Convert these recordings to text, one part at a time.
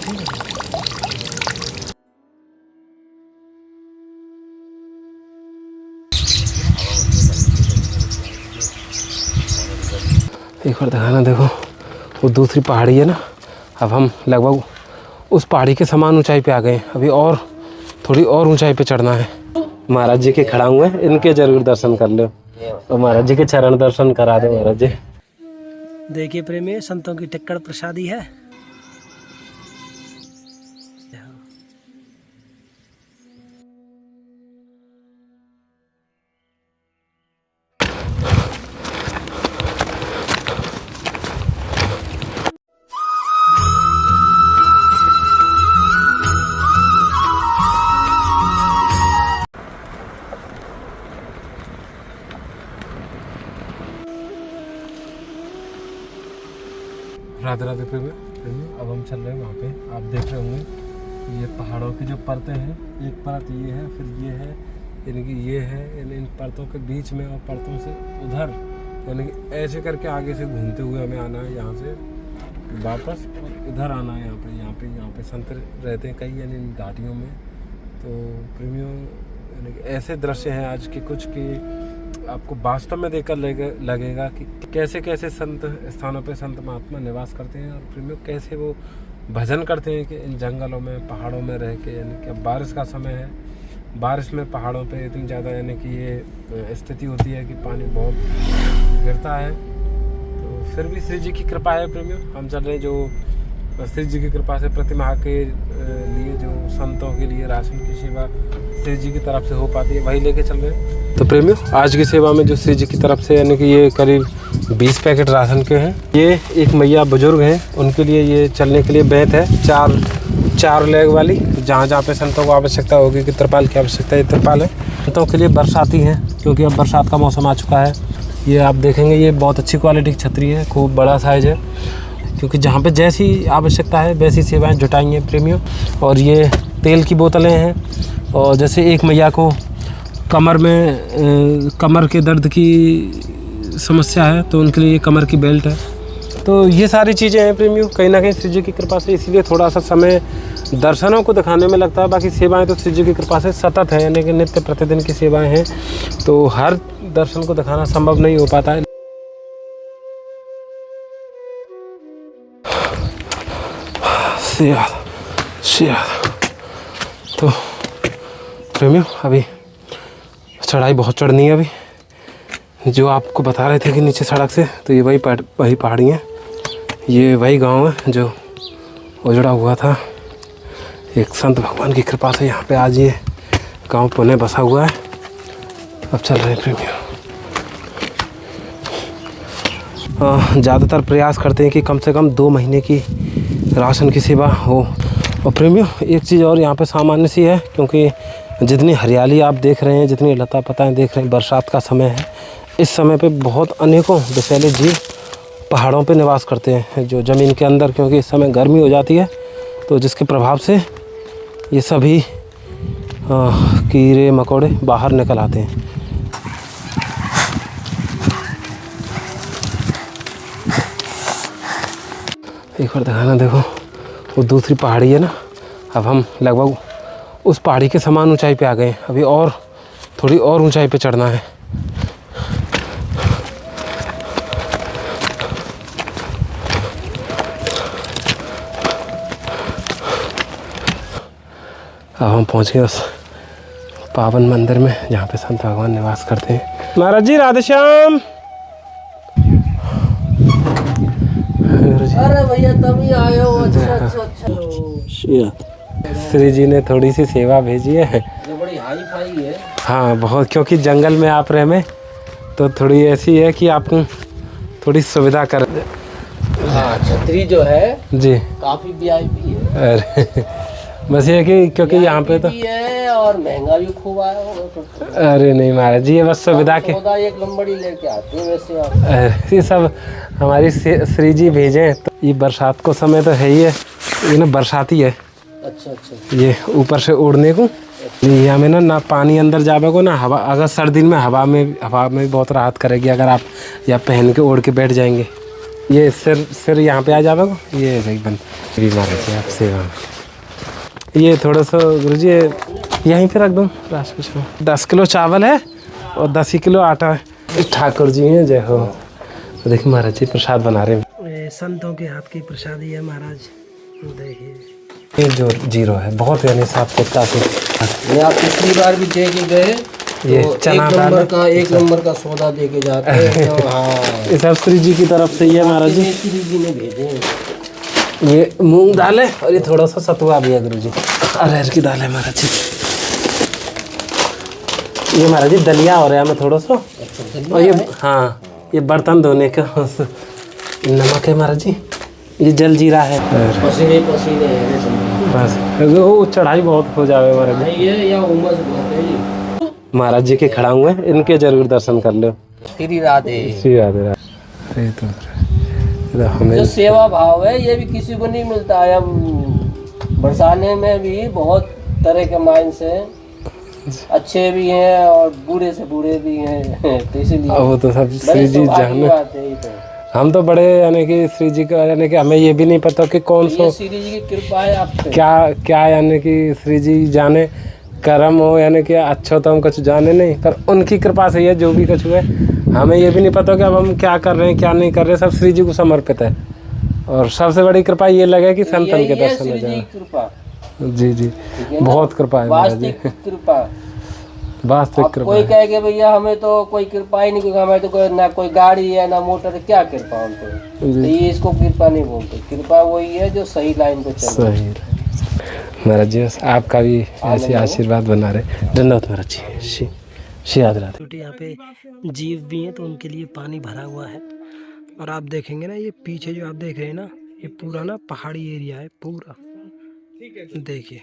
एक बार दिखाना, देखो वो दूसरी पहाड़ी है ना। अब हम लगभग उस पहाड़ी के समान ऊंचाई पे आ गए। अभी और थोड़ी और ऊंचाई पे चढ़ना है। महाराज जी के खड़ा हुए हैं, इनके जरूर दर्शन कर लो और महाराज जी के चरण दर्शन करा दो महाराज जी। देखिए प्रेमी, संतों की टिक्कड़ प्रसादी है। राधे राधे प्रेमी, अब हम चल रहे हैं वहाँ पे। आप देख रहे होंगे ये पहाड़ों की जो परतें हैं, एक परत ये है, फिर ये है, यानी कि ये है, इन परतों के बीच में और परतों से उधर, यानी कि ऐसे करके आगे से घूमते हुए हमें आना है यहाँ से वापस, और इधर आना है यहाँ पे संत रहते हैं कई, यानी इन घाटियों में। तो प्रेमियों, यानी कि ऐसे दृश्य हैं आज के कुछ कि आपको वास्तव में देखकर लगेगा कि कैसे कैसे संत स्थानों पे संत महात्मा निवास करते हैं, और प्रेमियों कैसे वो भजन करते हैं कि इन जंगलों में पहाड़ों में रह के। यानी कि अब बारिश का समय है, बारिश में पहाड़ों पे इतनी ज़्यादा यानी कि ये स्थिति होती है कि पानी बहुत गिरता है। तो फिर भी श्री जी की कृपा है प्रेमियों, हम चल रहे हैं जो श्री जी की कृपा से प्रतिमाह के लिए जो संतों के लिए राशन की सेवा श्री जी की तरफ से हो पाती है, वही लेके चल रहे हैं। तो प्रेमियों, आज की सेवा में जो श्री जी की तरफ से यानी कि ये करीब 20 पैकेट राशन के हैं। ये एक मैया बुजुर्ग हैं, उनके लिए ये चलने के लिए बैत है, चार लेग वाली, जहाँ जहाँ पे संतों को आवश्यकता होगी कि तिरपाल की आवश्यकता है, तिरपाल है। संतों के लिए बरसाती है, क्योंकि अब बरसात का मौसम आ चुका है। ये आप देखेंगे ये बहुत अच्छी क्वालिटी की छतरी है, खूब बड़ा साइज है, क्योंकि जहाँ पे जैसी आवश्यकता है वैसी सेवाएं जुटाई हैं प्रेमियों। और ये तेल की बोतलें हैं, और जैसे एक मैया को कमर के दर्द की समस्या है तो उनके लिए कमर की बेल्ट है। तो ये सारी चीज़ें हैं प्रेमियों, कहीं ना कहीं श्री जी की कृपा से, इसीलिए थोड़ा सा समय दर्शनों को दिखाने में लगता है। बाकी सेवाएं तो श्री जी की कृपा से सतत है, यानी कि नित्य प्रतिदिन की सेवाएं हैं, तो हर दर्शन को दिखाना संभव नहीं हो पाता है। तो प्रेमियों, अभी चढ़ाई बहुत चढ़नी है। अभी जो आपको बता रहे थे कि नीचे सड़क से, तो ये वही पहाड़ी है, ये वही गांव है जो उजड़ा हुआ था। एक संत भगवान की कृपा से यहाँ पे आज ये गांव पुनः बसा हुआ है। अब चल रहे हैं प्रेमियों। ज़्यादातर प्रयास करते हैं कि कम से कम 2 महीने की राशन की सेवा हो। और प्रेमियों, एक चीज़ और यहाँ पे सामान्य सी है, क्योंकि जितनी हरियाली आप देख रहे हैं, जितनी लता पताएं देख रहे हैं, बरसात का समय है, इस समय पे बहुत अनेकों विषैले जीव पहाड़ों पे निवास करते हैं, जो ज़मीन के अंदर, क्योंकि इस समय गर्मी हो जाती है, तो जिसके प्रभाव से ये सभी कीड़े मकोड़े बाहर निकल आते हैं। एक बार दिखाना, देखो वो दूसरी पहाड़ी है ना। अब हम लगभग उस पहाड़ी के समान ऊंचाई पे आ गए। अभी और थोड़ी और ऊंचाई पे चढ़ना है। अब हम पहुंच गए उस पावन मंदिर में जहाँ पे संत भगवान निवास करते हैं। महाराज जी राधे श्याम। अरे भैया तभी आए हो, अच्छा। श्री जी ने थोड़ी सी सेवा भेजी है, जो बड़ी हाई फाई है। हाँ बहुत, क्योंकि जंगल में आप रहे में, तो थोड़ी ऐसी है कि आपको थोड़ी सुविधा कर। हाँ, छतरी जो है जी काफी वीआईपी है। अरे बस ये कि क्योंकि यहाँ पे तो है और महंगा भी खूब आया होगा। अरे नहीं महाराज जी, ये बस सुविधा के एक लंबड़ी लेके आते हैं वैसे आप। ये सब हमारी श्री जी भेजे। तो ये बरसात को समय तो है ही है, ये ना बरसाती है। अच्छा। ये ऊपर से उड़ने को यहाँ में ना पानी अंदर जावे को ना हवा, अगर सर्दी में हवा में बहुत राहत करेगी अगर आप या पहन के ओढ़ के बैठ जाएंगे। ये सिर यहाँ पे आ जाएगा, ये एकदम बीमार है आपसे। ये थोड़ा सा गुरुजी यहीं पे रख दूँ। 10 किलो चावल है और 10 किलो आटा है। ठाकुर जी हैं, जय हो। तो देखिए महाराज जी प्रसाद बना रहे हैं, संतों के हाथ की प्रसादी है महाराज। देखिए ये जो जीरो है बहुत यानी साफ सुथरा से। ये आप पिछली बार भी दे के गए, ये तो चना एक नंबर का सौदा दे के जाते हैं। तो हाँ, ये सब श्री जी की तरफ से ही है महाराज जी। श्री जी ने भेजे हैं। ये मूंग दाल है और ये थोड़ा सा सतुआ भी है गुरु जी। अरहर की दाल है महाराज जी। ये महाराज जी दलिया हो रहा है हमें थोड़ा सा। और ये हाँ, ये बर्तन धोने का नमक है महाराज जी। ये जल जीरा है। पसीने पसीने हैं बस वो चढ़ाई बहुत हो जावे महाराज जी। ये या उमस बहुत है ये। महाराज जी के खड़ा हुए हैं, इनके जरूर दर्शन कर लो। श्री राधे। श्री राधे राधे। तो हमें जो सेवा भाव है ये भी किसी को नहीं मिलता है। अब बरसाने में भी बहुत तरह के माइंड से अच्छे भी हैं और बूढ़े से बूढ़े भी हैं। तो इसीलिए वो तो सब श्री जी जाने। हम तो बड़े यानी कि श्री जी का यानी कि हमें ये भी नहीं पता कि कौन सा श्री जी की कृपा है आप पे। क्या यानी कि श्री जी जाने कर्म हो यानी कि अच्छा तो हम कुछ जाने नहीं, पर उनकी कृपा से ये जो भी कुछ हुए हमें ये भी नहीं पता कि अब हम क्या कर रहे हैं क्या नहीं कर रहे, सब श्री जी को समर्पित है। और सबसे बड़ी कृपा ये लगे कि संतन के दर्शन हो जाए। जी जी बहुत कृपा है वास्तविक कृपा। वास्तविक कृपा। कोई कहे कि भैया हमें तो कोई कृपा ही नहीं, क्योंकि हमें तो कोई ना कोई गाड़ी है ना मोटर है, क्या कृपा उनको। तो ये इसको कृपा नहीं बोलते। कृपा वही है जो सही लाइन पे चले। सही महाराज जी आपका भी ऐसे आशीर्वाद बना रहे। धन्यवाद महाराज जी। श्री राधे राधे। छोटे यहाँ पे जीव भी हैं तो उनके लिए पानी भरा हुआ है। और आप देखेंगे ना ये पीछे जो आप देख रहे हैं ना, ये पूरा ना पहाड़ी एरिया है पूरा। देखिए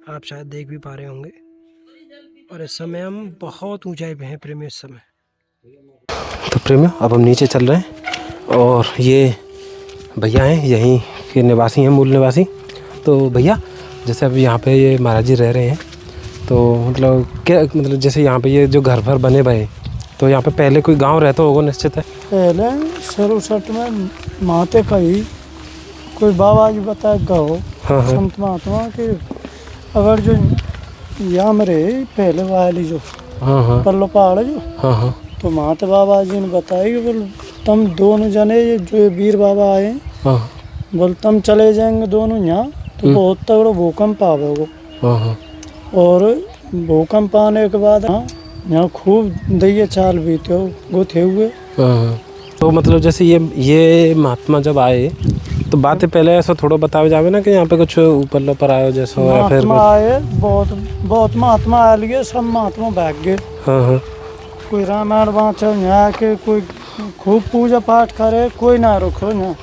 आप शायद देख भी पा रहे होंगे। और इस समय हम बहुत ऊंचाई पे हैं प्रेमियों इस समय। तो प्रेमियों अब हम नीचे चल रहे हैं और ये भैया हैं यहीं के निवासी हैं, मूल निवासी। तो भैया जैसे अब यहाँ पे ये महाराज जी रह रहे हैं तो मतलब क्या मतलब जैसे यहाँ पे ये जो घर भर बने भए तो यहाँ पे पहले कोई गांव रहता होगा निश्चित है। पहले सरुसट में माते का ही कोई बाबा जी बताया गाँव। हाँ हाँ। संत महात्मा के अगर जो यहाँ में रहे पहले वाली जो हाँ पल्लो पहाड़ जो हाँ तो माते बाबा जी ने बताया कि बोल तुम दोनों जने जो वीर बाबा आए हाँ बोल तुम चले जाएंगे दोनों यहाँ तो बहुत तगड़ा भूकंप आवेगा। हाँ। और भूकंप आने के बाद यहाँ खूब दैया चाल बीते गुथे हुए। हाँ। तो मतलब जैसे ये महात्मा जब आए तो बातें पहले ऐसा थोड़ा बतावे जावे ना कि यहाँ पे कुछ ऊपर लोपर आयो जैसा या फिर महात्मा आए बहुत महात्मा आ लिए, सब महात्मा भाग गए। हाँ। कोई रामायण बाँचे यहाँ के, कोई खूब पूजा पाठ करे, कोई ना रुको यहाँ।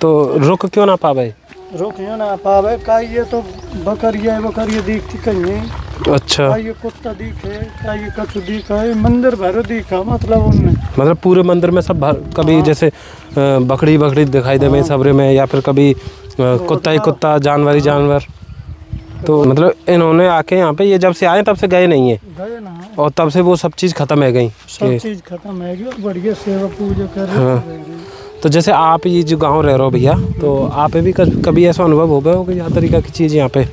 तो रुक क्यों ना पावे? रुक क्यों ना पावे का ये तो बकरिया दिखती कहीं। अच्छा। का ये कुत्ता दिखे, का ये कछु दिखा, मंदिर भर दिखा मतलब उनने। मतलब पूरे मंदिर में सब कभी जैसे बकरी दिखाई दे में सबरे में, या फिर कभी कुत्ता ही कुत्ता, जानवर ही जानवर। तो मतलब इन्होंने आके यहाँ पे ये जब से आए तब से गए नहीं है। गए ना। और तब से वो सब चीज़ खत्म है गई। सब चीज़ खत्म है गई, बढ़िया सेवा पूजा कर रहे। हाँ। तो जैसे आप ये जो गांव रह रहे हो भैया, तो आप भी कभी ऐसा अनुभव हो गया हो कि यहाँ तरीका की चीज़ यहाँ पे?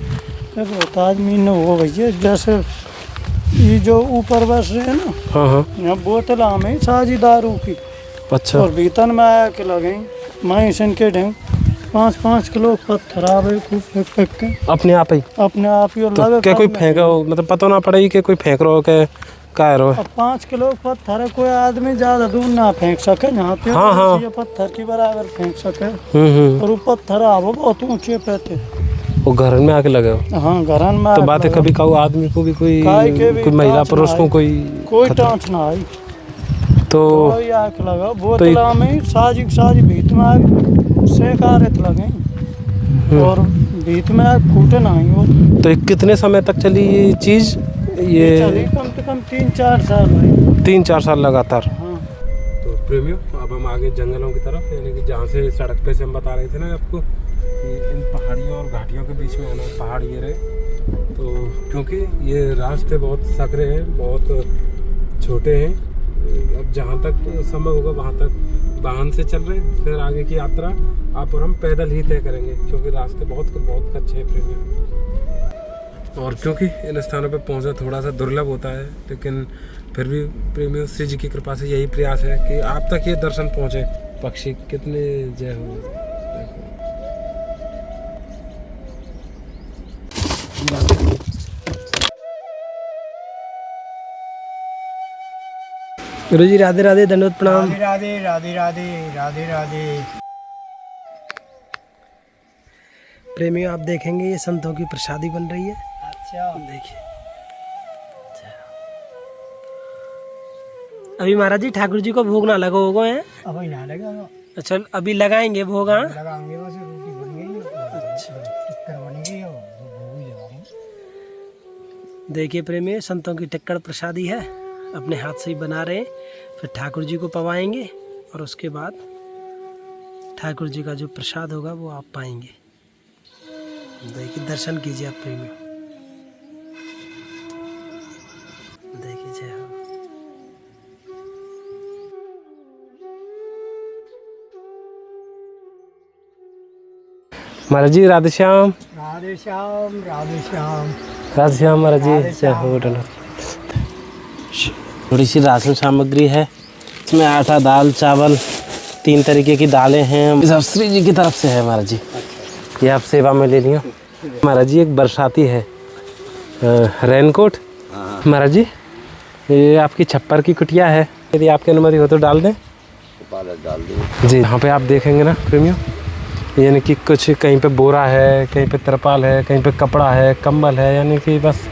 बहुत आदमी ने वो भैया जैसे ये जो ऊपर बस रहे हैं ना। हाँ। यहाँ बोतल हमें साजी दारू की। अच्छा। और भीतर में आया के लगे मैं के ढंग 5-5 किलो पत्थर आवे खूब फेंक के अपने आप ही और तो लगे क्या कोई फेंका हो, मतलब पता ना पड़े कि कोई फेंक रहा हो के क्या रो। अब 5 किलो पत्थर है, कोई आदमी ज्यादा दूर ना फेंक सके यहाँ पे। हाँ। ये पत्थर की बराबर फेंक सके। हम्म। और वो पत्थर आवो बहुत ऊंचे पे थे। वो घर में आके लगे हो? हाँ घर में। तो बातें कभी कहूँ आदमी को भी कोई महिला पुरुष को कोई टाँच ना आई तो आके लगा बोतला में साजी भीत में आगे सेकारित लगे और भीत में आग फूटे ना आई वो। तो कितने समय तक चली ये चीज़? ये चली कम से कम 3-4 साल भाई। 3-4 साल लगातार। हाँ। तो प्रेमियों अब हम आगे जंगलों की तरफ, यानी कि जहाँ से सड़क पे से हम बता रहे थे ना आपको कि इन पहाड़ियों और घाटियों के बीच में है ना पहाड़ ये रहे। तो क्योंकि ये रास्ते बहुत सकरे हैं, बहुत छोटे हैं, अब जहाँ तक संभव होगा वहाँ तक वाहन से चल रहे हैं, फिर आगे की यात्रा आप और हम पैदल ही तय करेंगे, क्योंकि रास्ते बहुत कच्चे हैं प्रेमियों। और क्योंकि इन स्थानों पर पहुंचना थोड़ा सा दुर्लभ होता है, लेकिन फिर भी प्रेमियों श्री जी की कृपा से यही प्रयास है कि आप तक ये दर्शन पहुंचे। पक्षी कितने जय हो, गुरु जी राधे राधे, दंडवत प्रणाम। राधे राधे राधे राधे राधे। प्रेमियों आप देखेंगे ये संतों की प्रसादी बन रही है। अच्छा देखिए अभी महाराज जी ठाकुर जी को भोग ना लगा होगा है? अभी ना लगा, अच्छा अभी लगाएंगे भोग। हाँ लगाएंगे, बस रोटी बन गई, अच्छा टिक्कर बन गई और भोग भी लगाएंगे। देखिए प्रेमियों संतों की टिक्कड़ प्रसादी है, अपने हाथ से ही बना रहे हैं, फिर ठाकुर जी को पवाएंगे और उसके बाद ठाकुर जी का जो प्रसाद होगा वो आप पाएंगे। देखिए दर्शन कीजिए आप प्रेमियों, देखिए जय हो। महाराज जी राधे श्याम। राधे श्याम राधे श्याम राधे श्याम महाराज जी जय हो। थोड़ी सी राशन सामग्री है, इसमें आटा, दाल, चावल, 3 तरीके की दालें हैं। सब श्री जी की तरफ से है महाराज जी, ये आप सेवा में ले लिया। महाराज जी एक बरसाती है, रेनकोट। महाराज जी ये आपकी छप्पर की कुटिया है, यदि आपकी अनुमति हो तो डाल दें। डाल दो जी यहाँ पे आप देखेंगे ना प्रेमियों, यानी कि कुछ कहीं पे बोरा है, कहीं पे तरपाल है, कहीं पे कपड़ा है, कंबल है, यानी कि बस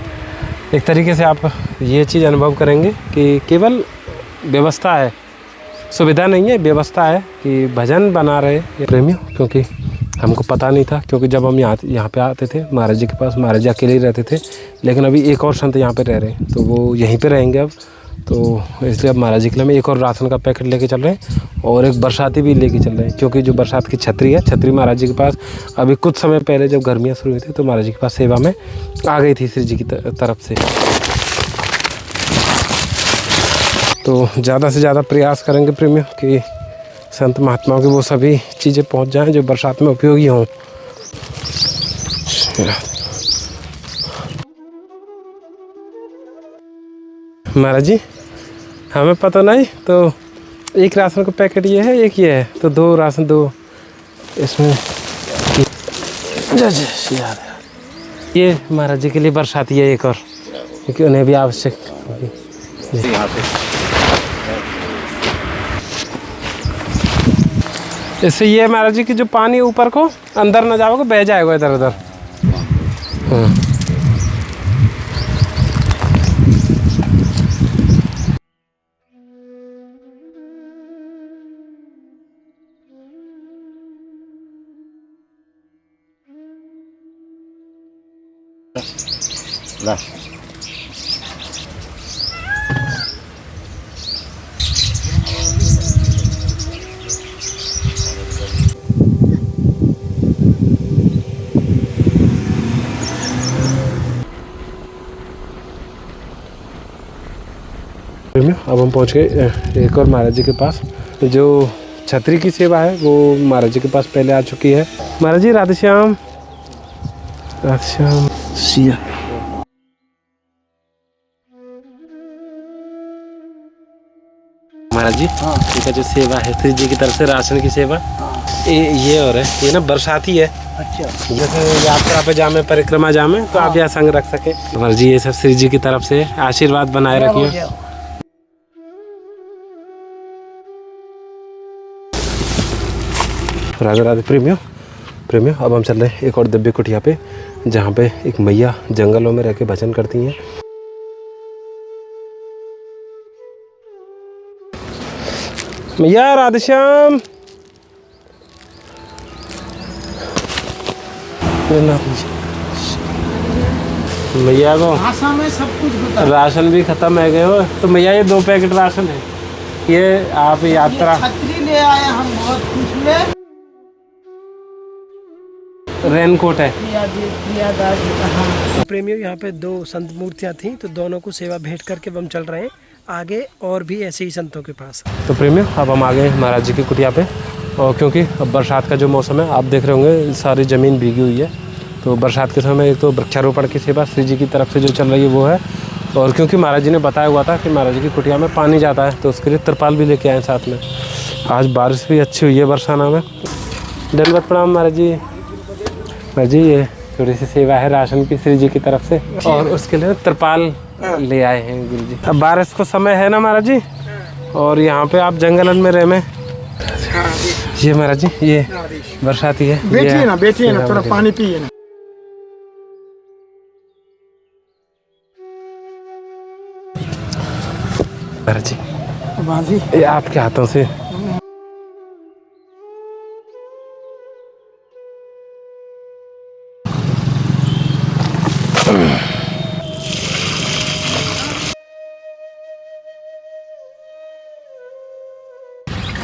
एक तरीके से आप ये चीज़ अनुभव करेंगे कि केवल व्यवस्था है, सुविधा नहीं है, व्यवस्था है कि भजन बना रहे प्रेमियों। क्योंकि हमको पता नहीं था, क्योंकि जब हम यहाँ पे आते थे महाराज जी के पास, महाराज जी अकेले ही रहते थे, लेकिन अभी एक और संत यहाँ पे रह रहे हैं, तो वो यहीं पे रहेंगे अब, तो इसलिए अब महाराज जी के लिए हम एक और राशन का पैकेट लेके चल रहे हैं और एक बरसाती भी लेके चल रहे हैं। क्योंकि जो बरसात की छतरी है, छतरी महाराज जी के पास अभी कुछ समय पहले जब गर्मियाँ शुरू हुई थी तो महाराज जी के पास सेवा में आ गई थी श्री जी की तरफ से। तो ज़्यादा से ज़्यादा प्रयास करेंगे प्रेमियों कि संत महात्माओं की वो सभी चीज़ें पहुँच जाएँ जो बरसात में उपयोगी हों। महाराज जी हमें पता नहीं, तो एक राशन का पैकेट ये है, एक ये है, तो 2 राशन, 2 इसमें। ये महाराज जी के लिए बरसाती है एक और, क्योंकि उन्हें भी आवश्यक। इससे ये महाराज जी की जो पानी ऊपर को अंदर न जाओगे, बह जाएगा इधर उधर। हाँ ला अब हम पहुंच गए एक और महाराज जी के पास। जो छतरी की सेवा है वो महाराज जी के पास पहले आ चुकी है। महाराज जी राधे श्याम। राधे श्याम सिया। महाराज जी इनका जो सेवा है श्री जी की तरफ से राशन की सेवा, ये और है, ये ना बरसाती है। अच्छा जैसे यात्रा पे जामे, परिक्रमा जामे, तो आप यहाँ संग रख सके। महाराज जी ये सब श्री जी की तरफ से आशीर्वाद बनाए रखिए। राधे राधे प्रेमियों अब हम चल रहे हैं एक और दिव्य कुटिया पे, जहाँ पे एक मैया जंगलों में रह के भजन करती हैं। मैया राधे श्याम। मैया को आशा में सब कुछ होता है। राशन भी खत्म है गए हो, तो मैया ये 2 पैकेट राशन है, ये आप यात्रा छतरी ले आए, हम बहुत खुश हुए। रेनकोट है। प्रेमियों यहाँ पे 2 संत मूर्तियाँ थी, तो दोनों को सेवा भेंट करके हम चल रहे हैं। आगे और भी ऐसे ही संतों के पास। तो प्रेमियों अब हम आ गए महाराज जी की कुटिया पे, और क्योंकि अब बरसात का जो मौसम है, आप देख रहे होंगे सारी ज़मीन भीगी हुई है। तो बरसात के समय एक तो वृक्षारोपण की सेवा श्री जी की तरफ से जो चल रही है वो है, और क्योंकि महाराज जी ने बताया हुआ था कि महाराज जी की कुटिया में पानी जाता है, तो उसके लिए तिरपाल भी लेके आए साथ में। आज बारिश भी अच्छी हुई है बरसाना में। दंडवत प्रणाम महाराज जी। महाराज जी ये थोड़ी सी सेवा है राशन की श्री जी की तरफ से, और उसके लिए तिरपाल ले आए हैं गुरु जी। अब बारिश को समय है ना महाराज जी, और यहाँ पे आप जंगलन में रहे में। ये महाराज जी ये बरसाती है, बैठिए ना थोड़ा पानी पिए ना। महाराज जी ये आपके हाथों से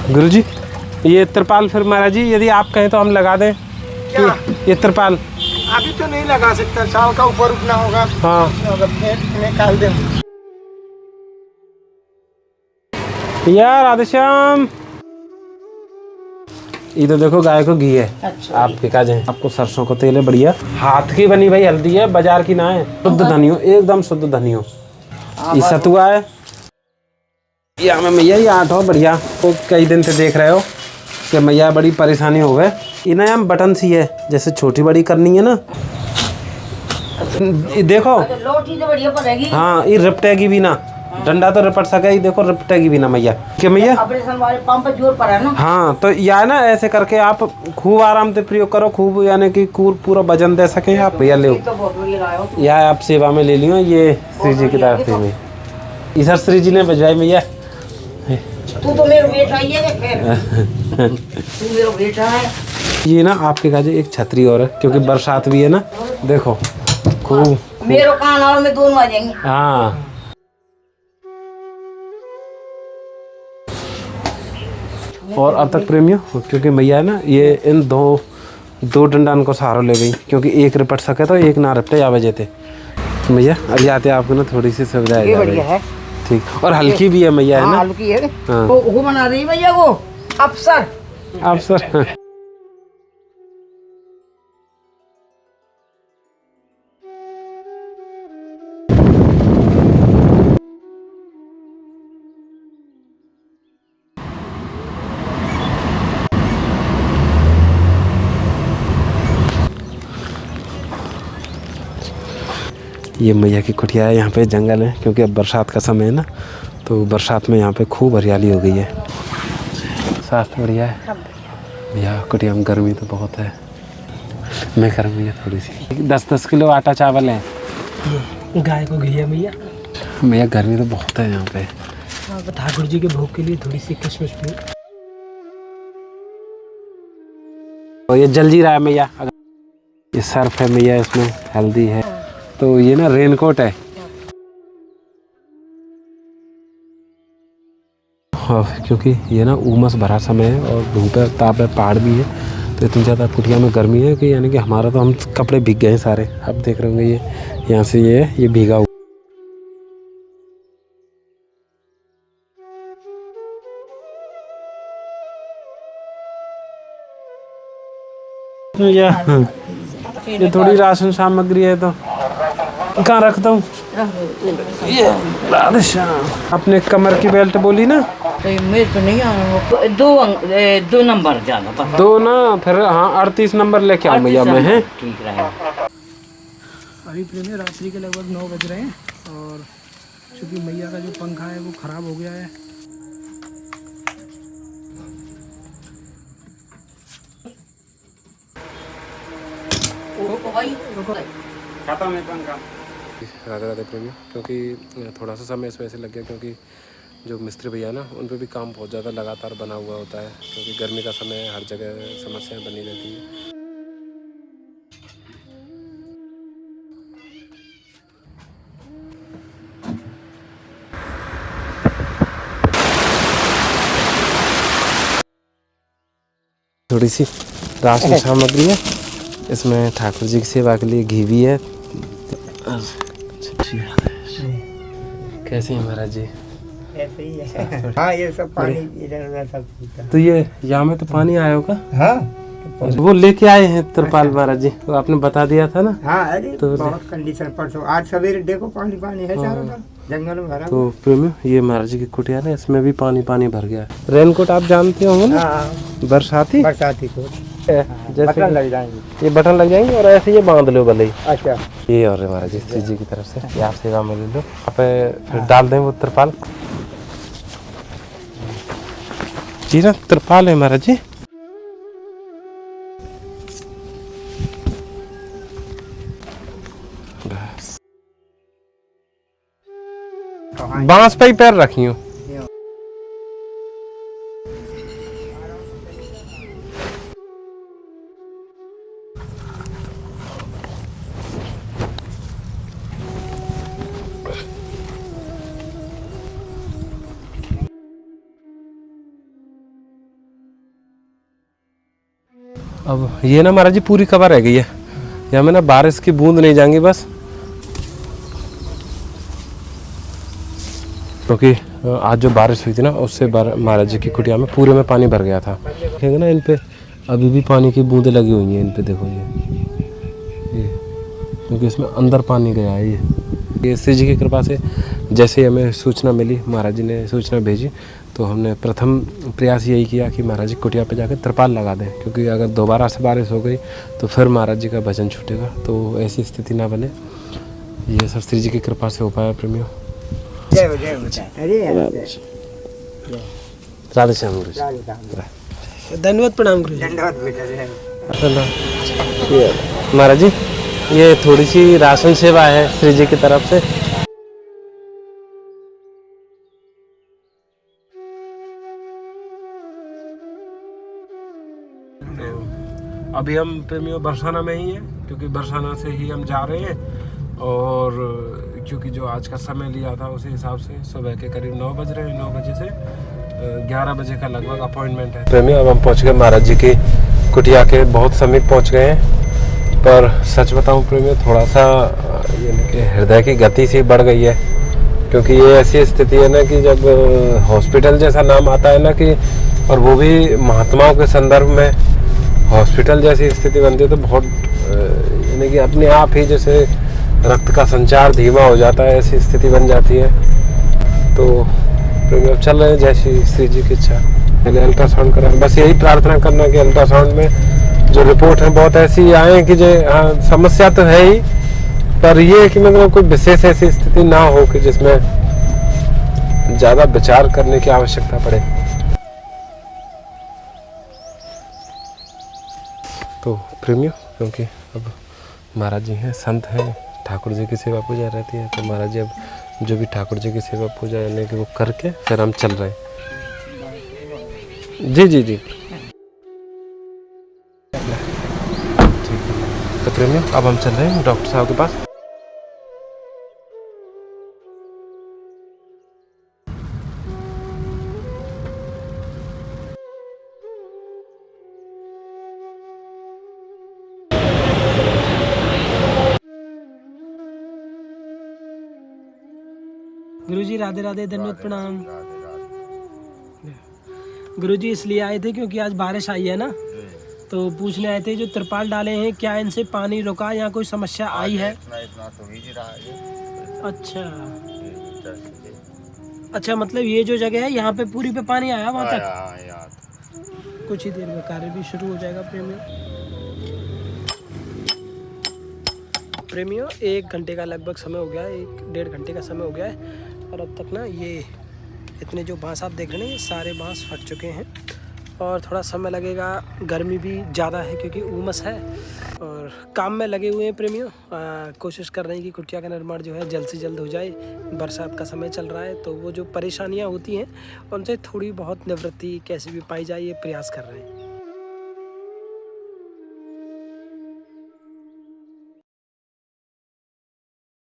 गुरुजी ये तिरपाल फिर महाराज जी यदि आप कहें तो हम लगा दें क्या? ये तिरपाल अभी तो नहीं लगा सकता, साल का ऊपर उठना होगा। हाँ निकाल दें यार राधेश्याम। ये तो देखो गाय को घी है। अच्छा। आपके काज है, आपको सरसों को तेल है बढ़िया, हाथ की बनी भाई हल्दी है, बाजार की ना है, शुद्ध धनियो, एकदम शुद्ध धनियो। ये सतुआ है, ये हमें मैया ये आठ हो बढ़िया। तो कई दिन से देख रहे हो कि मैया बड़ी परेशानी हो गए। ये ना हम बटन सी है, जैसे छोटी बड़ी करनी है ना, ये देखो लोटी तो बढ़िया पड़ेगी। हाँ ये रिपटेगी भी ना, डंडा तो रिपट सके, ये देखो रिपटेगी भी ना मैया। क्या मैया ऑपरेशन वाले पंप पे जोर पड़ा है ना। हाँ तो या ना ऐसे करके आप खूब आराम से प्रयोग करो, खूब यानी कि पूरा वजन दे सके आप। भैया ले तो बहुत बढ़िया लाए हो। या आप सेवा में ले लियो, ये श्री जी की तरफ से इधर श्री जी ने बजवाई मैया। तू तो मेरा बेटा ही है फिर। तू मेरा बेटा है। ये ना आपके काजे एक छतरी और है, क्योंकि बरसात भी है ना, देखो खूब मेरे कान और में दोनों आ जाएंगे। हाँ और अब तक प्रेमियों, क्योंकि मैया है ना ये इन दो डंडा को सहारा ले गई, क्योंकि एक रिपट सके तो एक ना रिपटे या वजह थे। मैया अभी आते आपको ना थोड़ी सी सुविधा है, बढ़िया है ठीक, और हल्की भी है मैया है ना। हल्की है। हाँ। वो बना रही भैया वो अफसर। अफसर ये मैया की कुटिया है, यहाँ पे जंगल है, क्योंकि अब बरसात का समय है ना, तो बरसात में यहाँ पे खूब हरियाली हो गई है। स्वास्थ्य बढ़िया है भैया। कुटिया में गर्मी तो बहुत है, मैं गर्मी है थोड़ी सी। 10-10 किलो आटा चावल है, गाय को घी है मैया। भैया गर्मी तो बहुत है यहाँ पे। ठाकुर जी के भोग के लिए थोड़ी सी किशमिश भी। और ये जलजीरा है मैया, ये सर्फ है मैया, इसमें हल्दी है। तो ये ना रेनकोट है, हाँ क्योंकि ये ना उमस भरा समय है और धूप है, ताप है, पहाड़ भी है, तो इतनी ज़्यादा कुटिया में गर्मी है कि यानी कि हमारा तो हम कपड़े भीग गए हैं सारे। अब देख रहे होंगे ये यहाँ से ये भीगा हुआ। ये थोड़ी राशन सामग्री है, तो कहाँ रखता हूँ ये राधेश्याम। अपने कमर की बेल्ट बोली ना, तो मेरे तो नहीं आना। दो नंबर जाना था। दो ना फिर, हाँ 38 नंबर लेके आओ भैया मैं है। ठीक रहेगा। अभी प्रेमी रात्रि के लगभग 9 बज रहे हैं, और चूँकि मैया का जो पंखा है वो ख़राब हो गया है। राधे राधे प्रेमी, क्योंकि थोड़ा सा समय इसमें ऐसे लग गया, क्योंकि जो मिस्त्री भैया ना उन पे भी काम बहुत ज़्यादा लगातार बना हुआ होता है, क्योंकि गर्मी का समय है, हर जगह समस्याएं बनी रहती हैं। थोड़ी सी राशन सामग्री है, इसमें ठाकुर जी की सेवा के लिए घी भी है। कैसे हैं महाराज जी? ऐसे ही है। हाँ ये सब पानी इधर उधर सब चलता है। तो ये यहाँ में तो पानी आया होगा। हाँ वो लेके आए हैं तिरपाल महाराज जी, वो आपने बता दिया था ना। हाँ अरे तो बहुत कंडीशन परसों आज सवेरे देखो पानी पानी है चारों तरफ, जंगल में भरा। तो प्रेमी ये महाराज जी की कुटिया है, इसमें भी पानी पानी भर गया है। रेनकोट आप जानते होंगे ना, हाँ बरसाती बरसाती को जैसे बटन लग जाएंगे। ये बटन लग जाएंगे और ऐसे ये बांध लो भले ही। अच्छा ये और महाराज जी श्री जी की तरफ से ये आप सेवा में ले लो, आप फिर डाल दें वो तिरपाल। जी ना तिरपाल है महाराज जी। बस बांस पे ही पैर रखी हूँ। अब ये ना महाराज जी पूरी कवर रह गई है, यहाँ में ना बारिश की बूंद नहीं जाएंगी बस, क्योंकि आज जो बारिश हुई थी ना उससे महाराज जी की कुटिया में पूरे में पानी भर गया था। देखेंगे ना इन पे अभी भी पानी की बूंदें लगी हुई हैं, इन पे देखो ये क्योंकि इसमें अंदर पानी गया है। ये श्री जी की कृपा से जैसे ही हमें सूचना मिली, महाराज जी ने सूचना भेजी, तो हमने प्रथम प्रयास यही किया कि महाराज जी कुटिया पे जाकर तिरपाल लगा दें, क्योंकि अगर दोबारा से बारिश हो गई तो फिर महाराज जी का भजन छूटेगा, तो ऐसी स्थिति ना बने। ये सब श्री जी की कृपा से हो पाया प्रेमियों। जय हो जय हो। अरे राधे श्याम गुरु जी। धन्यवाद, प्रणाम गुरु जी। धन्यवाद बेटा जय। महाराज जी ये थोड़ी सी राशन सेवा है श्री जी की तरफ से। अभी हम प्रेमियों बरसाना में ही हैं, क्योंकि बरसाना से ही हम जा रहे हैं, और क्योंकि जो आज का समय लिया था उसी हिसाब से सुबह के करीब 9 बज रहे हैं। 9 बजे से 11 बजे का लगभग अपॉइंटमेंट है। प्रेमियों अब हम पहुंच गए महाराज जी की कुटिया के बहुत समीप पहुंच गए हैं, पर सच बताऊं प्रेमियों थोड़ा सा यानी कि हृदय की गति सी बढ़ गई है, क्योंकि ये ऐसी स्थिति है ना कि जब हॉस्पिटल जैसा नाम आता है ना कि, और वो भी महात्माओं के संदर्भ में हॉस्पिटल जैसी स्थिति बनती है, तो बहुत यानी कि अपने आप ही जैसे रक्त का संचार धीमा हो जाता है, ऐसी स्थिति बन जाती है। तो अब चल रहे हैं जैसी श्री जी की इच्छा। पहले अल्ट्रासाउंड करा, बस यही प्रार्थना करना कि अल्ट्रासाउंड में जो रिपोर्ट है बहुत ऐसी आए कि जो समस्या तो है ही, पर ये कि मतलब कोई विशेष ऐसी स्थिति ना हो कि जिसमें ज़्यादा विचार करने की आवश्यकता पड़े। तो प्रेमियों क्योंकि अब महाराज जी हैं, संत हैं, ठाकुर जी की सेवा पूजा रहती है, तो महाराज जी अब जो भी ठाकुर जी की सेवा पूजा यानी कि वो करके फिर हम चल रहे हैं। जी जी जी ठीक है। तो प्रेमियों अब हम चल रहे हैं डॉक्टर साहब के पास। गुरुजी राधे राधे, धन्यवाद, प्रणाम। गुरुजी इसलिए आए थे क्योंकि आज बारिश आई है ना, तो पूछने आए थे जो तिरपाल डाले हैं क्या इनसे पानी रुका या कोई समस्या आई है? इतना तो ही रहा है। अच्छा अच्छा, मतलब ये जो जगह है यहाँ पे पूरी पे पानी आया वहाँ तक? कुछ ही देर में कार्य भी शुरू हो जाएगा प्रेमियों 1 घंटे का लगभग समय हो गया है, 1-1.5 घंटे का समय हो गया है, और अब तक ना ये इतने जो बांस आप देख रहे हैं सारे बांस फट चुके हैं, और थोड़ा समय लगेगा। गर्मी भी ज़्यादा है क्योंकि उमस है, और काम में लगे हुए हैं प्रेमियों। कोशिश कर रहे हैं कि कुटिया का निर्माण जो है जल्द से जल्द हो जाए। बरसात का समय चल रहा है, तो वो जो परेशानियां होती हैं उनसे थोड़ी बहुत निवृत्ति कैसे भी पाई जाए ये प्रयास कर रहे हैं।